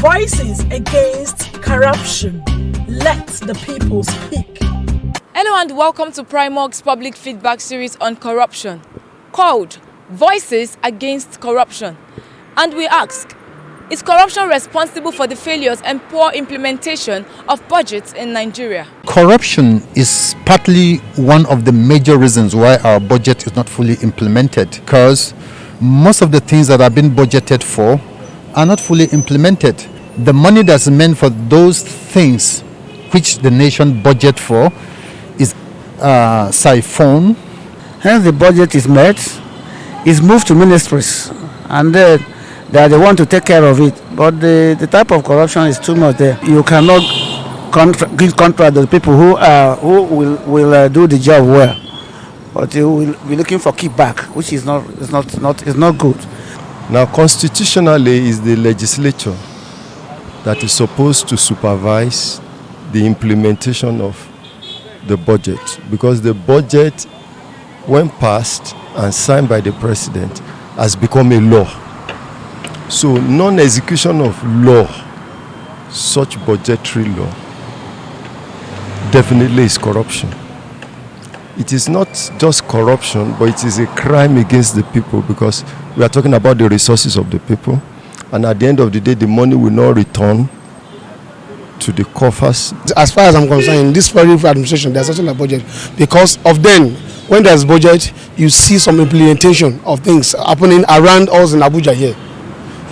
Voices against corruption. Let the people speak. Hello and welcome to Primorg's public feedback series on corruption, called Voices Against Corruption. And we ask, is corruption responsible for the failures and poor implementation of budgets in Nigeria? Corruption is partly one of the major reasons why our budget is not fully implemented, because most of the things that have been budgeted for are not fully implemented. The money that's meant for those things which the nation budget for is siphoned. Hence the budget is met, is moved to ministries, and then they want to take care of it. But the type of corruption is too much there. You cannot give contract to the people who will do the job well, but you will be looking for kickback, which is not good. Now, constitutionally, is the legislature that is supposed to supervise the implementation of the budget, because the budget, when passed and signed by the president, has become a law. So non-execution of law, such budgetary law, definitely is corruption. It is not just corruption, but it is a crime against the people, because we are talking about the resources of the people, and at the end of the day, the money will not return to the coffers. As far as I'm concerned, in this very administration, there's such a budget. Because of then, when there's budget, you see some implementation of things happening around us in Abuja here.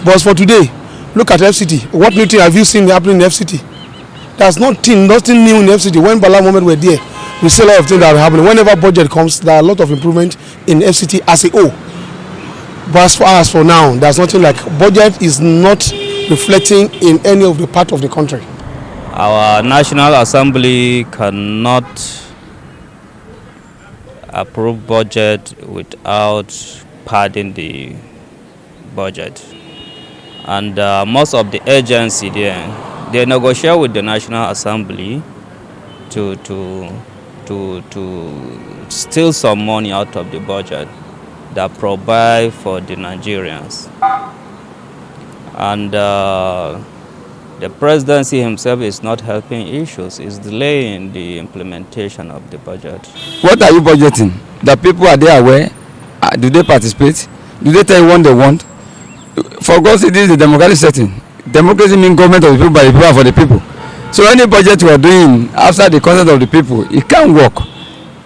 But for today, look at FCT. What new thing have you seen happening in FCT? There's nothing new in FCT. When Bala Mohammed were there, we see a lot of things that are happening. Whenever budget comes, there are a lot of improvement in FCT as a whole. But as far as for now, there's nothing like budget is not reflecting in any of the part of the country. Our National Assembly cannot approve budget without padding the budget. And most of the agency there, they negotiate with the National Assembly to steal some money out of the budget that provide for the Nigerians. And the presidency himself is not helping issues, is delaying the implementation of the budget. What are you budgeting? The people, are they aware? Do they participate? Do they tell you what they want? For God's sake, this is a democratic setting. Democracy means government of the people, by the people, and for the people. So any budget we are doing after the consent of the people, it can't work.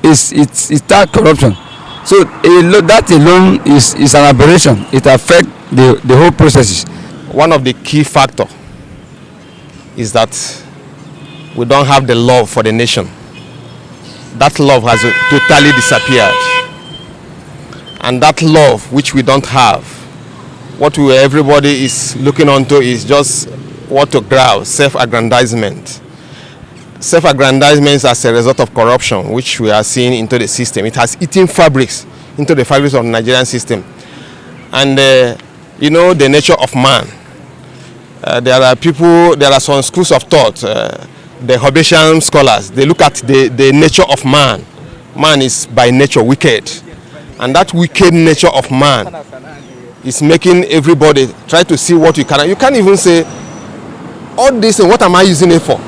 It's that corruption. So that alone is an aberration. It affects the whole processes. One of the key factors is that we don't have the love for the nation. That love has totally disappeared. And that love which we don't have, what everybody is looking onto is just what to grab, self-aggrandizement. Self-aggrandizement as a result of corruption, which we are seeing into the system. It has eaten fabrics into the fabrics of the Nigerian system. And the nature of man. There are some schools of thought, the Hobbesian scholars, they look at the nature of man. Man is by nature wicked. And that wicked nature of man is making everybody try to see what you can. You can't even say, all this, what am I using it for?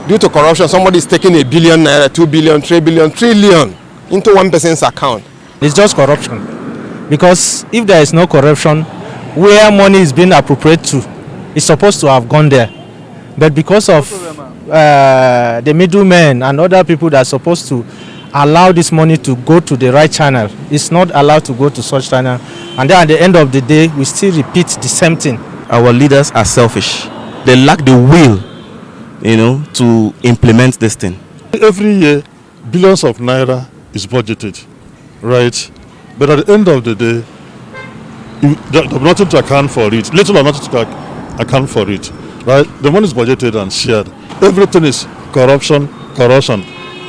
Due to corruption, somebody is taking $1 billion, naira, 2 billion, 3 billion, trillion into one person's account. It's just corruption. Because if there is no corruption, where money is being appropriated to, it's supposed to have gone there. But because of the middlemen and other people that are supposed to allow this money to go to the right channel, it's not allowed to go to such channel. And then at the end of the day, we still repeat the same thing. Our leaders are selfish. They lack the will, to implement this thing. Every year, billions of naira is budgeted, right? But at the end of the day, there's nothing to account for it. Little or nothing to account for it, right? The money is budgeted and shared. Everything is corruption.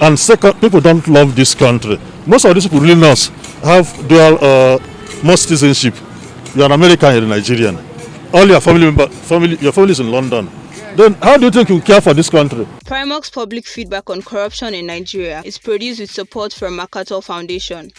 And second, people don't love this country. Most of these people really not have dual citizenship. You're an American, you're a Nigerian. All your your family is in London. Then how do you think you care for this country? Primorg's public feedback on corruption in Nigeria is produced with support from MacArthur Foundation.